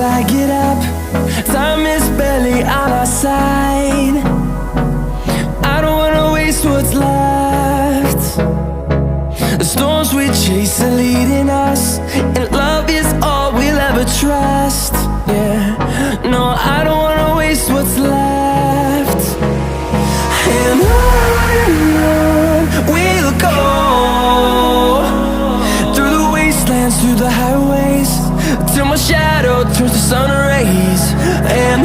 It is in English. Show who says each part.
Speaker 1: till I get up. Time is barely on our side. I don't wanna waste what's left. The storms we chase are leading us, and love is all we'll ever trust. Yeah, no, I don't wanna waste what's left. And on we'll go, through the wastelands, through the highways, till my shadow turns to sun rays. And